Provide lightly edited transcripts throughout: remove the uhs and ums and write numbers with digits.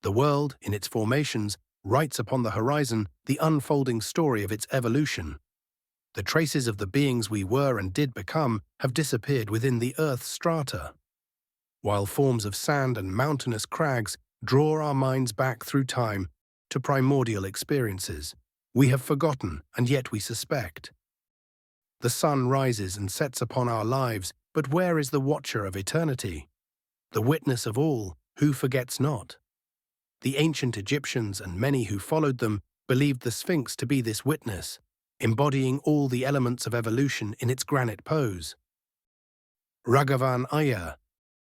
The world, in its formations, writes upon the horizon the unfolding story of its evolution. The traces of the beings we were and did become have disappeared within the Earth's strata, while forms of sand and mountainous crags draw our minds back through time to primordial experiences. We have forgotten, and yet we suspect. The sun rises and sets upon our lives, but where is the watcher of eternity? The witness of all, who forgets not? The ancient Egyptians and many who followed them believed the Sphinx to be this witness, embodying all the elements of evolution in its granite pose. Raghavan Iyer,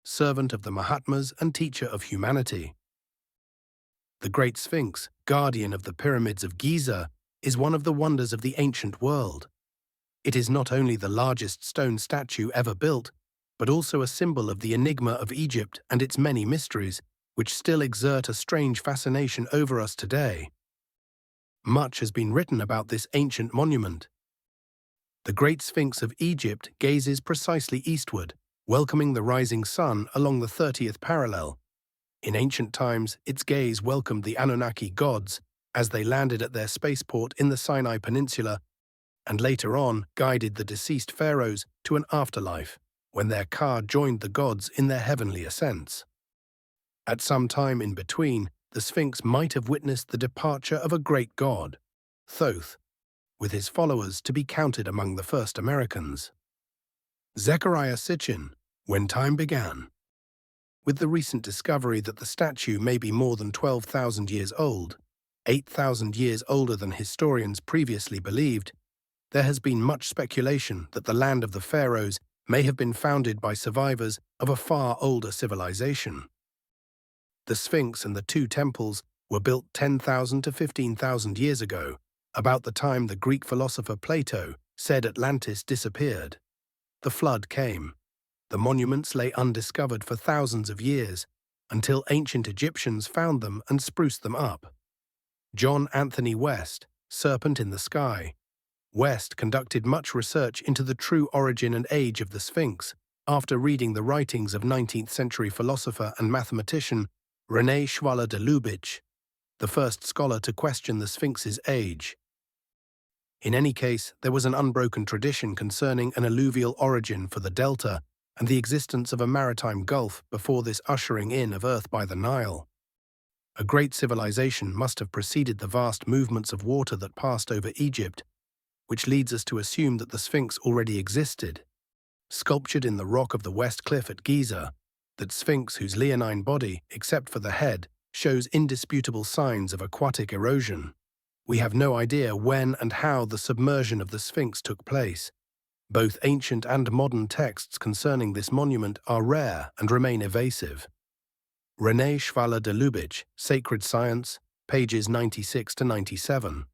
servant of the Mahatmas and teacher of humanity. The Great Sphinx, guardian of the pyramids of Giza, is one of the wonders of the ancient world. It is not only the largest stone statue ever built, but also a symbol of the enigma of Egypt and its many mysteries, which still exert a strange fascination over us today. Much has been written about this ancient monument. The Great Sphinx of Egypt gazes precisely eastward, welcoming the rising sun along the 30th parallel. In ancient times, its gaze welcomed the Anunnaki gods as they landed at their spaceport in the Sinai Peninsula, and later on guided the deceased pharaohs to an afterlife, when their car joined the gods in their heavenly ascents. At some time in between, the Sphinx might have witnessed the departure of a great god, Thoth, with his followers to be counted among the first Americans. Zecharia Sitchin, When Time Began. With the recent discovery that the statue may be more than 12,000 years old, 8,000 years older than historians previously believed, there has been much speculation that the land of the pharaohs may have been founded by survivors of a far older civilization. The Sphinx and the two temples were built 10,000 to 15,000 years ago, about the time the Greek philosopher Plato said Atlantis disappeared. The flood came. The monuments lay undiscovered for thousands of years, until ancient Egyptians found them and spruced them up. John Anthony West, Serpent in the Sky. West conducted much research into the true origin and age of the Sphinx after reading the writings of 19th-century philosopher and mathematician René Schwaller de Lubitsch, the first scholar to question the Sphinx's age. In any case, there was an unbroken tradition concerning an alluvial origin for the delta and the existence of a maritime gulf before this ushering in of Earth by the Nile. A great civilization must have preceded the vast movements of water that passed over Egypt, which leads us to assume that the Sphinx already existed. Sculptured in the rock of the West Cliff at Giza, that Sphinx, whose leonine body, except for the head, shows indisputable signs of aquatic erosion. We have no idea when and how the submersion of the Sphinx took place. Both ancient and modern texts concerning this monument are rare and remain evasive. René Schwaller de Lubitsch, Sacred Science, pages 96 to 97.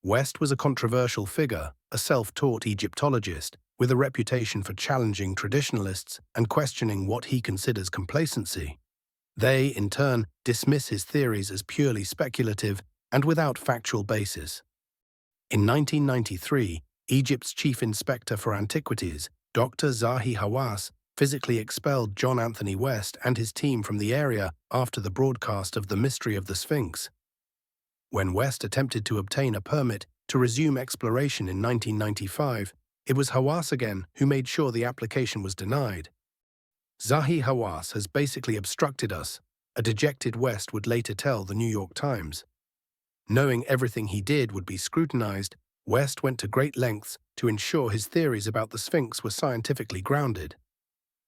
West was a controversial figure, a self-taught Egyptologist, with a reputation for challenging traditionalists and questioning what he considers complacency. They, in turn, dismiss his theories as purely speculative and without factual basis. In 1993, Egypt's chief inspector for antiquities, Dr. Zahi Hawass, physically expelled John Anthony West and his team from the area after the broadcast of The Mystery of the Sphinx. When West attempted to obtain a permit to resume exploration in 1995, it was Hawass again who made sure the application was denied. Zahi Hawass has basically obstructed us, a dejected West would later tell the New York Times. Knowing everything he did would be scrutinized, West went to great lengths to ensure his theories about the Sphinx were scientifically grounded.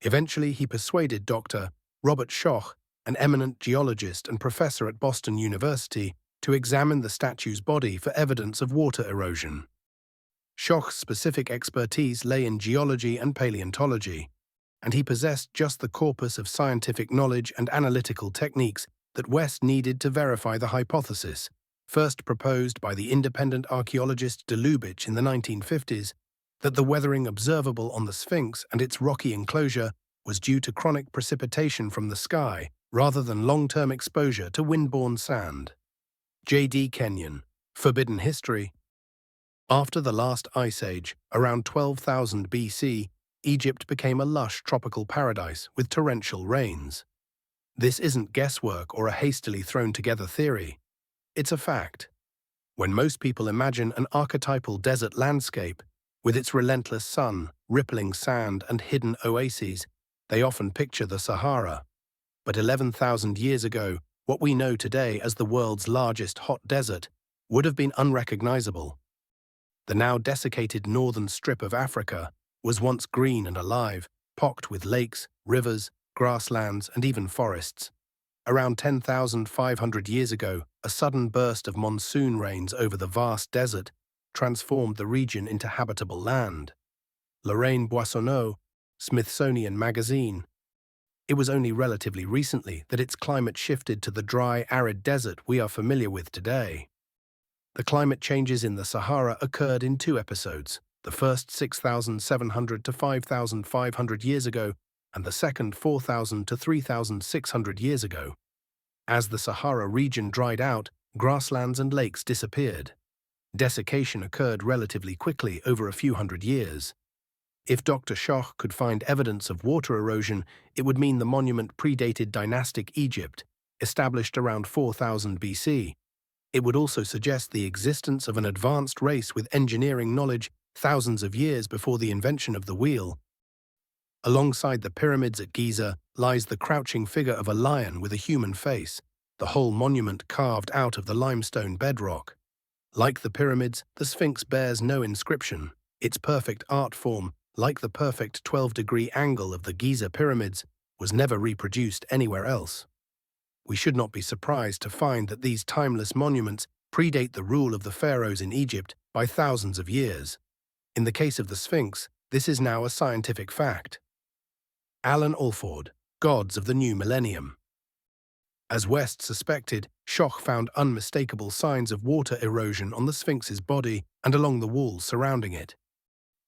Eventually, he persuaded Dr. Robert Schoch, an eminent geologist and professor at Boston University, to examine the statue's body for evidence of water erosion. Schoch's specific expertise lay in geology and paleontology, and he possessed just the corpus of scientific knowledge and analytical techniques that West needed to verify the hypothesis, first proposed by the independent archaeologist de Lubitsch in the 1950s, that the weathering observable on the Sphinx and its rocky enclosure was due to chronic precipitation from the sky rather than long-term exposure to windborne sand. J.D. Kenyon, Forbidden History. After the last ice age, around 12,000 BC, Egypt became a lush tropical paradise with torrential rains. This isn't guesswork or a hastily thrown together theory. It's a fact. When most people imagine an archetypal desert landscape, with its relentless sun, rippling sand, and hidden oases, they often picture the Sahara. But 11,000 years ago, what we know today as the world's largest hot desert would have been unrecognizable. The now desiccated northern strip of Africa was once green and alive, pocked with lakes, rivers, grasslands, and even forests. Around 10,500 years ago, a sudden burst of monsoon rains over the vast desert transformed the region into habitable land. Lorraine Boissonneau, Smithsonian Magazine. It was only relatively recently that its climate shifted to the dry, arid desert we are familiar with today. The climate changes in the Sahara occurred in two episodes, the first 6,700 to 5,500 years ago, and the second 4,000 to 3,600 years ago. As the Sahara region dried out, grasslands and lakes disappeared. Desiccation occurred relatively quickly over a few hundred years. If Dr. Schoch could find evidence of water erosion, it would mean the monument predated dynastic Egypt, established around 4000 BC. It would also suggest the existence of an advanced race with engineering knowledge thousands of years before the invention of the wheel. Alongside the pyramids at Giza lies the crouching figure of a lion with a human face, the whole monument carved out of the limestone bedrock. Like the pyramids, the Sphinx bears no inscription. Its perfect art form, like the perfect 12-degree angle of the Giza pyramids, was never reproduced anywhere else. We should not be surprised to find that these timeless monuments predate the rule of the pharaohs in Egypt by thousands of years. In the case of the Sphinx, this is now a scientific fact. Alan Alford, Gods of the New Millennium. As West suspected, Schoch found unmistakable signs of water erosion on the Sphinx's body and along the walls surrounding it.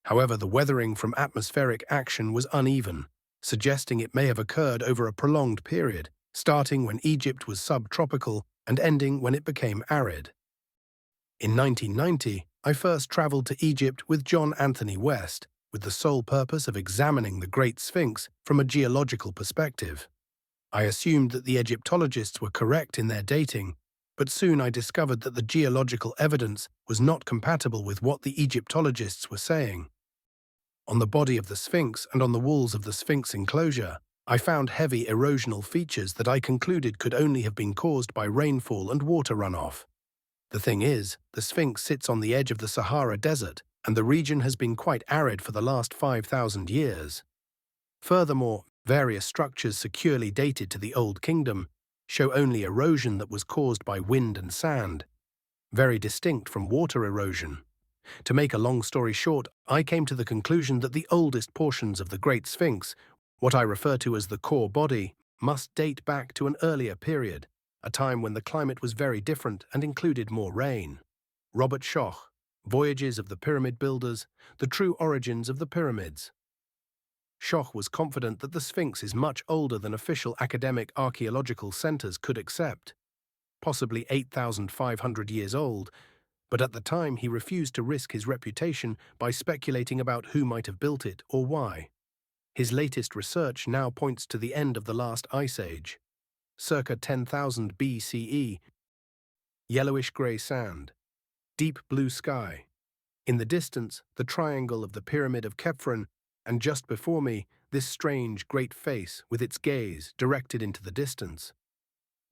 However, the weathering from atmospheric action was uneven, suggesting it may have occurred over a prolonged period, starting when Egypt was subtropical and ending when it became arid. In 1990, I first traveled to Egypt with John Anthony West, with the sole purpose of examining the Great Sphinx from a geological perspective. I assumed that the Egyptologists were correct in their dating, but soon I discovered that the geological evidence was not compatible with what the Egyptologists were saying. On the body of the Sphinx and on the walls of the Sphinx enclosure, I found heavy erosional features that I concluded could only have been caused by rainfall and water runoff. The thing is, the Sphinx sits on the edge of the Sahara Desert, and the region has been quite arid for the last 5,000 years. Furthermore, various structures securely dated to the Old Kingdom show only erosion that was caused by wind and sand, very distinct from water erosion. To make a long story short, I came to the conclusion that the oldest portions of the Great Sphinx, what I refer to as the core body, must date back to an earlier period, a time when the climate was very different and included more rain. Robert Schoch, Voyages of the Pyramid Builders, The True Origins of the Pyramids. Schoch was confident that the Sphinx is much older than official academic archaeological centers could accept, possibly 8,500 years old, but at the time he refused to risk his reputation by speculating about who might have built it or why. His latest research now points to the end of the last ice age, circa 10,000 BCE. Yellowish-grey sand, deep blue sky. In the distance, the triangle of the Pyramid of Khephren, and just before me, this strange great face with its gaze directed into the distance.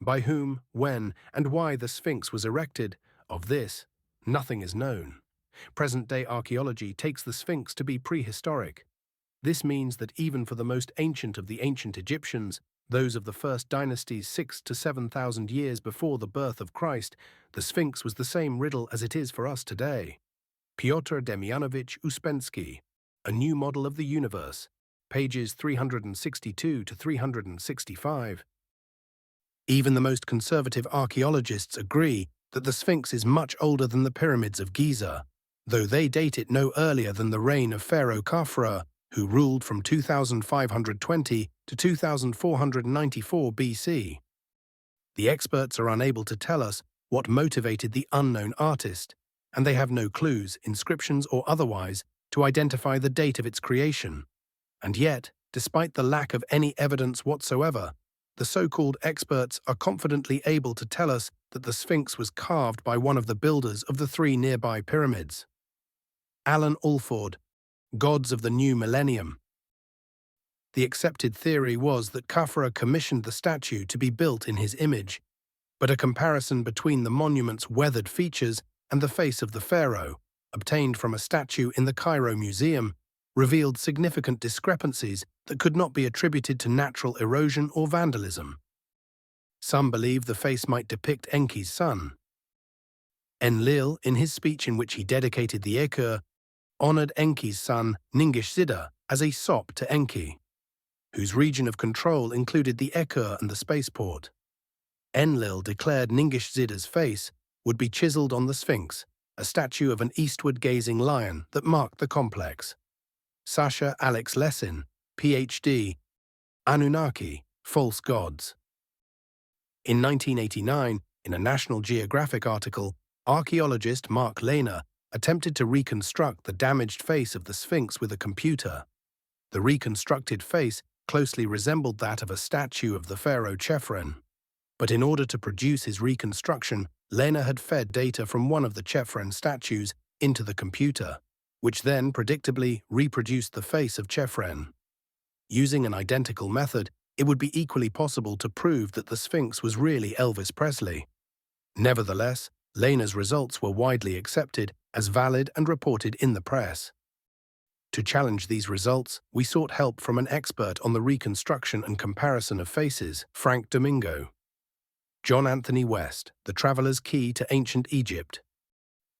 By whom, when, and why the Sphinx was erected, of this, nothing is known. Present-day archaeology takes the Sphinx to be prehistoric. This means that even for the most ancient of the ancient Egyptians, those of the first dynasties 6,000 to 7,000 years before the birth of Christ, the Sphinx was the same riddle as it is for us today. Piotr Demianovich Uspensky, A New Model of the Universe, pages 362 to 365. Even the most conservative archaeologists agree that the Sphinx is much older than the pyramids of Giza, though they date it no earlier than the reign of Pharaoh Khafra, who ruled from 2520 to 2494 BC. The experts are unable to tell us what motivated the unknown artist, and they have no clues, inscriptions or otherwise, to identify the date of its creation. And yet, despite the lack of any evidence whatsoever, the so-called experts are confidently able to tell us that the Sphinx was carved by one of the builders of the three nearby pyramids. Alan Alford, Gods of the New Millennium. The accepted theory was that Khafra commissioned the statue to be built in his image, but a comparison between the monument's weathered features and the face of the pharaoh, obtained from a statue in the Cairo Museum, revealed significant discrepancies that could not be attributed to natural erosion or vandalism. Some believe the face might depict Enki's son. Enlil, in his speech in which he dedicated the Ekur, honored Enki's son Ningish-Zida as a sop to Enki, whose region of control included the Ekur and the spaceport. Enlil declared Ningish-Zida's face would be chiseled on the Sphinx, a statue of an eastward-gazing lion that marked the complex. Sasha Alex Lessin, Ph.D., Anunnaki, False Gods. In 1989, in a National Geographic article, archaeologist Mark Lehner attempted to reconstruct the damaged face of the Sphinx with a computer. The reconstructed face closely resembled that of a statue of the pharaoh Chephren. But in order to produce his reconstruction, Lehner had fed data from one of the Chephren statues into the computer, which then predictably reproduced the face of Chephren. Using an identical method, it would be equally possible to prove that the Sphinx was really Elvis Presley. Nevertheless, Lehner's results were widely accepted as valid and reported in the press. To challenge these results, we sought help from an expert on the reconstruction and comparison of faces, Frank Domingo. John Anthony West, The Traveler's Key to Ancient Egypt.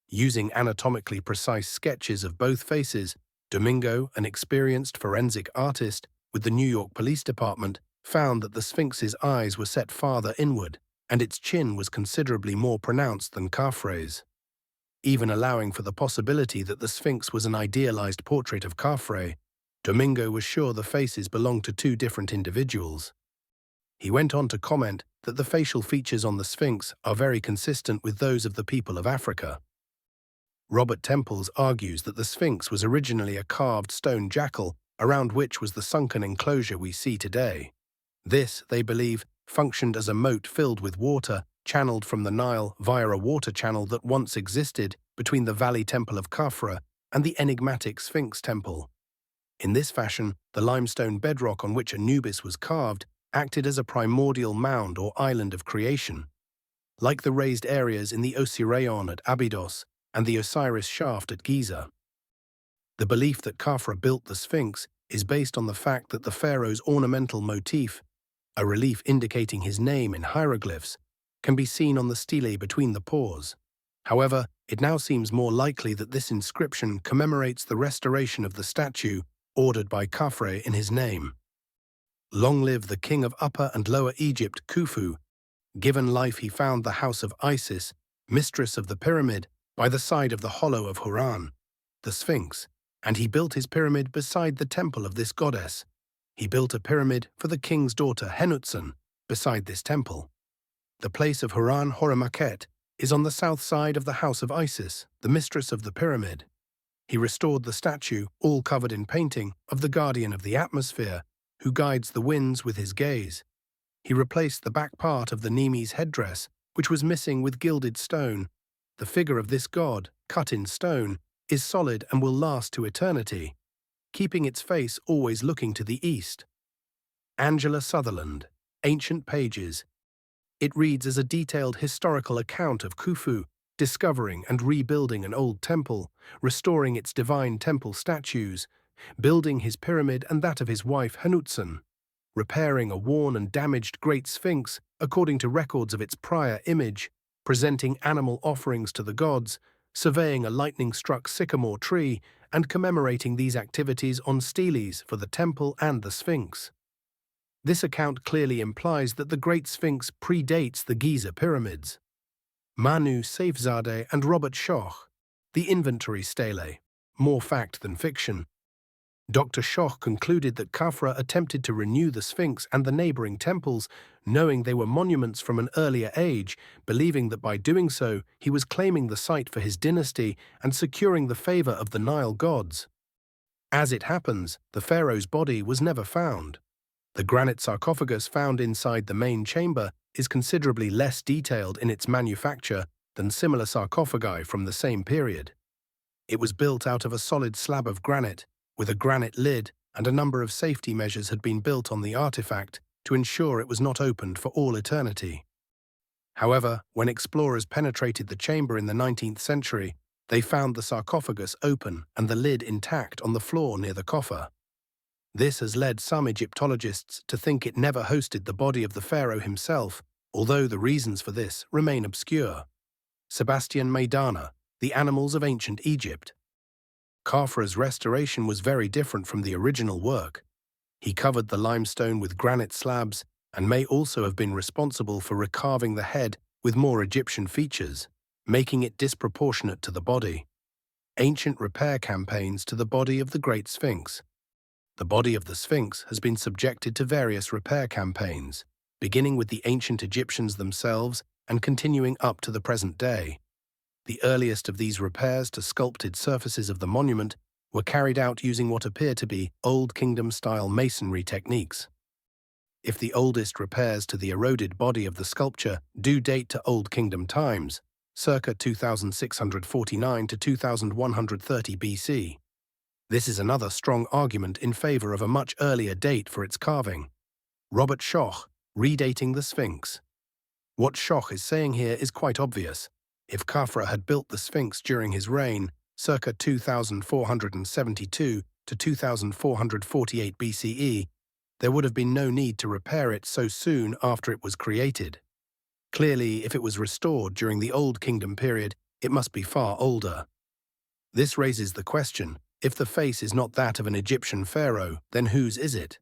Using anatomically precise sketches of both faces, Domingo, an experienced forensic artist with the New York Police Department, found that the Sphinx's eyes were set farther inward, and its chin was considerably more pronounced than Khafre's. Even allowing for the possibility that the Sphinx was an idealized portrait of Khafre, Domingo was sure the faces belonged to two different individuals. He went on to comment that the facial features on the Sphinx are very consistent with those of the people of Africa. Robert Temples argues that the Sphinx was originally a carved stone jackal around which was the sunken enclosure we see today. This, they believe, functioned as a moat filled with water channeled from the Nile via a water channel that once existed between the Valley Temple of Khafra and the enigmatic Sphinx Temple. In this fashion, the limestone bedrock on which Anubis was carved acted as a primordial mound or island of creation. Like the raised areas in the Osirion at Abydos and the Osiris shaft at Giza. The belief that Khafra built the Sphinx is based on the fact that the pharaoh's ornamental motif, a relief indicating his name in hieroglyphs, can be seen on the stele between the paws. However, it now seems more likely that this inscription commemorates the restoration of the statue ordered by Khafre in his name. Long live the king of Upper and Lower Egypt, Khufu. Given life, he found the house of Isis, mistress of the pyramid, by the side of the hollow of Huran, the Sphinx, and he built his pyramid beside the temple of this goddess. He built a pyramid for the king's daughter Henutsan beside this temple. The place of Huran Horemaket is on the south side of the house of Isis, the mistress of the pyramid. He restored the statue, all covered in painting, of the guardian of the atmosphere, who guides the winds with his gaze. He replaced the back part of the Neme's headdress, which was missing with gilded stone. The figure of this god, cut in stone, is solid and will last to eternity, keeping its face always looking to the east. Angela Sutherland, Ancient Pages. It reads as a detailed historical account of Khufu discovering and rebuilding an old temple, restoring its divine temple statues, building his pyramid and that of his wife Henutsan, repairing a worn and damaged Great Sphinx according to records of its prior image, presenting animal offerings to the gods, surveying a lightning-struck sycamore tree, and commemorating these activities on steles for the temple and the Sphinx. This account clearly implies that the Great Sphinx predates the Giza pyramids. Manu Saifzadeh and Robert Schoch, The Inventory Stele, More Fact Than Fiction. Dr. Schoch concluded that Khafra attempted to renew the Sphinx and the neighboring temples, knowing they were monuments from an earlier age, believing that by doing so he was claiming the site for his dynasty and securing the favor of the Nile gods. As it happens, the pharaoh's body was never found. The granite sarcophagus found inside the main chamber is considerably less detailed in its manufacture than similar sarcophagi from the same period. It was built out of a solid slab of granite, with a granite lid, and a number of safety measures had been built on the artifact to ensure it was not opened for all eternity. However, when explorers penetrated the chamber in the 19th century, they found the sarcophagus open and the lid intact on the floor near the coffer. This has led some Egyptologists to think it never hosted the body of the pharaoh himself, although the reasons for this remain obscure. Sebastian Maidana, The Animals of Ancient Egypt. Khafra's restoration was very different from the original work. He covered the limestone with granite slabs and may also have been responsible for recarving the head with more Egyptian features, making it disproportionate to the body. Ancient repair campaigns to the body of the Great Sphinx. The body of the Sphinx has been subjected to various repair campaigns, beginning with the ancient Egyptians themselves and continuing up to the present day. The earliest of these repairs to sculpted surfaces of the monument were carried out using what appear to be Old Kingdom-style masonry techniques. If the oldest repairs to the eroded body of the sculpture do date to Old Kingdom times, circa 2649 to 2130 BC, this is another strong argument in favor of a much earlier date for its carving. Robert Schoch, Redating the Sphinx. What Schoch is saying here is quite obvious. If Khafra had built the Sphinx during his reign, circa 2472 to 2448 BCE, there would have been no need to repair it so soon after it was created. Clearly, if it was restored during the Old Kingdom period, it must be far older. This raises the question, if the face is not that of an Egyptian pharaoh, then whose is it?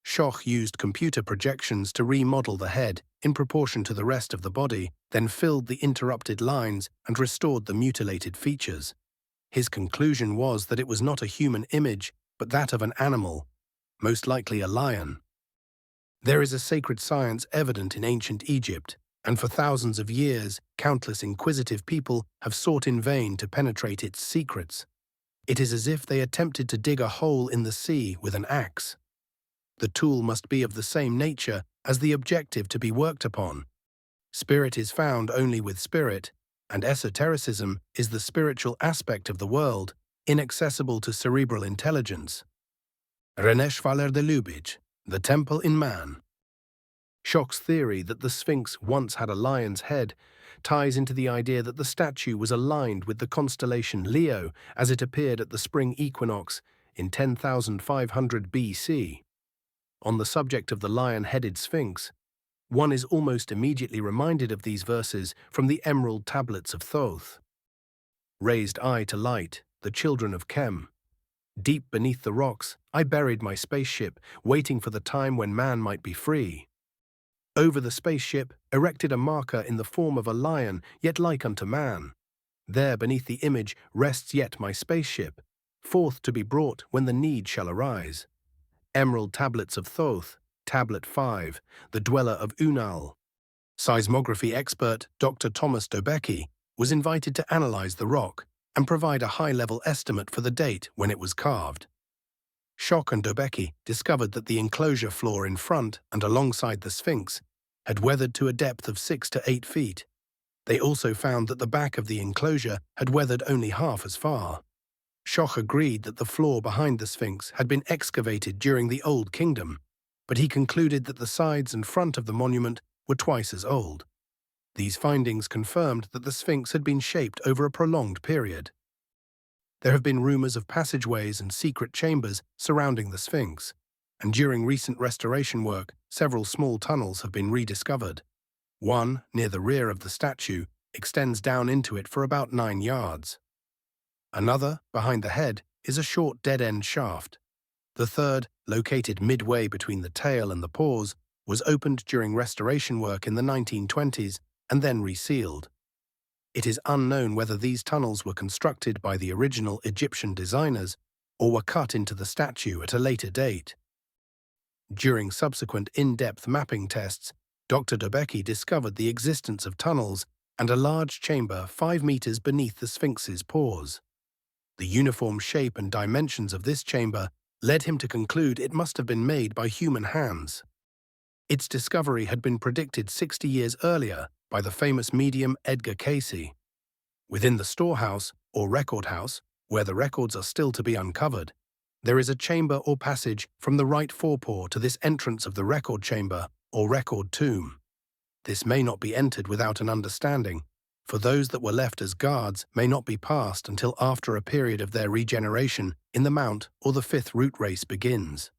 Schoch used computer projections to remodel the head in proportion to the rest of the body, then filled the interrupted lines and restored the mutilated features. His conclusion was that it was not a human image, but that of an animal, most likely a lion. There is a sacred science evident in ancient Egypt, and for thousands of years, countless inquisitive people have sought in vain to penetrate its secrets. It is as if they attempted to dig a hole in the sea with an axe. The tool must be of the same nature as the objective to be worked upon. Spirit is found only with spirit, and esotericism is the spiritual aspect of the world, inaccessible to cerebral intelligence. René Schwaller de Lubitsch, The Temple in Man. Schoch's theory that the Sphinx once had a lion's head ties into the idea that the statue was aligned with the constellation Leo as it appeared at the spring equinox in 10,500 BC. On the subject of the lion-headed Sphinx, one is almost immediately reminded of these verses from the emerald tablets of Thoth. Raised I to light, the children of Chem. Deep beneath the rocks, I buried my spaceship, waiting for the time when man might be free. Over the spaceship, erected a marker in the form of a lion, yet like unto man. There beneath the image rests yet my spaceship, forth to be brought when the need shall arise. Emerald tablets of Thoth, Tablet 5, the dweller of Unal. Seismography expert Dr. Thomas Dobecki was invited to analyze the rock and provide a high-level estimate for the date when it was carved. Schoch and Dobecki discovered that the enclosure floor in front and alongside the Sphinx had weathered to a depth of 6 to 8 feet. They also found that the back of the enclosure had weathered only half as far. Schoch agreed that the floor behind the Sphinx had been excavated during the Old Kingdom, but he concluded that the sides and front of the monument were twice as old. These findings confirmed that the Sphinx had been shaped over a prolonged period. There have been rumors of passageways and secret chambers surrounding the Sphinx, and during recent restoration work, several small tunnels have been rediscovered. One, near the rear of the statue, extends down into it for about 9 yards. Another, behind the head, is a short dead-end shaft. The third, located midway between the tail and the paws, was opened during restoration work in the 1920s and then resealed. It is unknown whether these tunnels were constructed by the original Egyptian designers or were cut into the statue at a later date. During subsequent in-depth mapping tests, Dr. Dobecki discovered the existence of tunnels and a large chamber 5 meters beneath the Sphinx's paws. The uniform shape and dimensions of this chamber led him to conclude it must have been made by human hands. Its discovery had been predicted 60 years earlier by the famous medium Edgar Cayce. Within the storehouse, or record house, where the records are still to be uncovered, there is a chamber or passage from the right forepaw to this entrance of the record chamber, or record tomb. This may not be entered without an understanding, for those that were left as guards may not be passed until after a period of their regeneration in the mount or the fifth root race begins.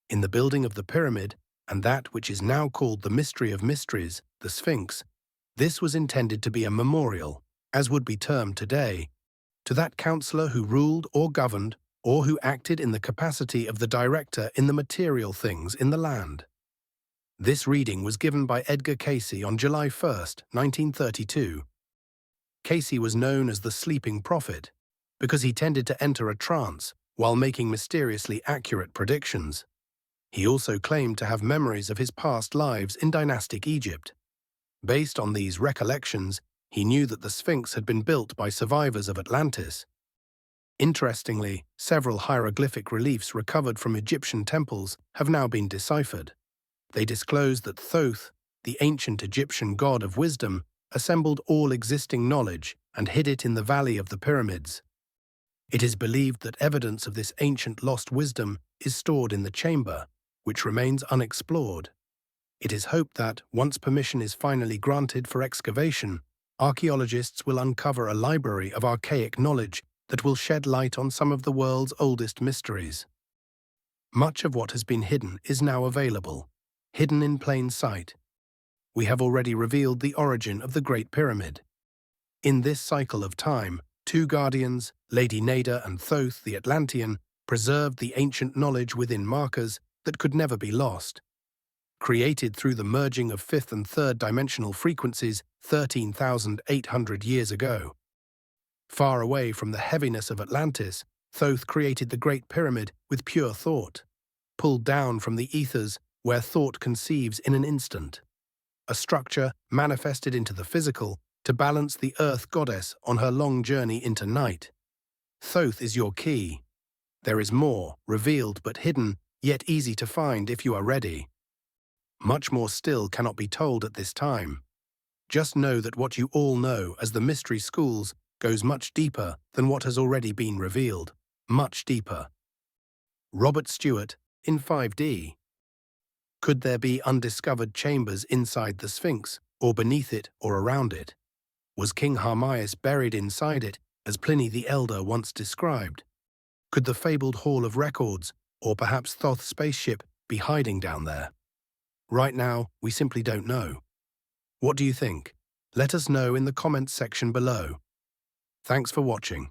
In the building of the pyramid, and that which is now called the mystery of mysteries, the Sphinx, this was intended to be a memorial, as would be termed today, to that counselor who ruled or governed, or who acted in the capacity of the director in the material things in the land. This reading was given by Edgar Cayce on July 1, 1932. Cayce was known as the sleeping prophet because he tended to enter a trance while making mysteriously accurate predictions. He also claimed to have memories of his past lives in dynastic Egypt. Based on these recollections, he knew that the Sphinx had been built by survivors of Atlantis. Interestingly, several hieroglyphic reliefs recovered from Egyptian temples have now been deciphered. They disclose that Thoth, the ancient Egyptian god of wisdom, assembled all existing knowledge and hid it in the valley of the pyramids. It is believed that evidence of this ancient lost wisdom is stored in the chamber, which remains unexplored. It is hoped that, once permission is finally granted for excavation, archaeologists will uncover a library of archaic knowledge that will shed light on some of the world's oldest mysteries. Much of what has been hidden is now available, hidden in plain sight. We have already revealed the origin of the Great Pyramid. In this cycle of time, two guardians, Lady Nada and Thoth the Atlantean, preserved the ancient knowledge within markers that could never be lost. Created through the merging of fifth and third dimensional frequencies 13,800 years ago. Far away from the heaviness of Atlantis, Thoth created the Great Pyramid with pure thought, pulled down from the ethers where thought conceives in an instant. A structure manifested into the physical to balance the Earth goddess on her long journey into night. Thoth is your key. There is more, revealed but hidden, yet easy to find if you are ready. Much more still cannot be told at this time. Just know that what you all know as the mystery schools goes much deeper than what has already been revealed. Much deeper. Robert Stewart, in 5D. Could there be undiscovered chambers inside the Sphinx, or beneath it, or around it? Was King Harmias buried inside it, as Pliny the Elder once described? Could the fabled Hall of Records, or perhaps Thoth's spaceship, be hiding down there? Right now, we simply don't know. What do you think? Let us know in the comments section below. Thanks for watching.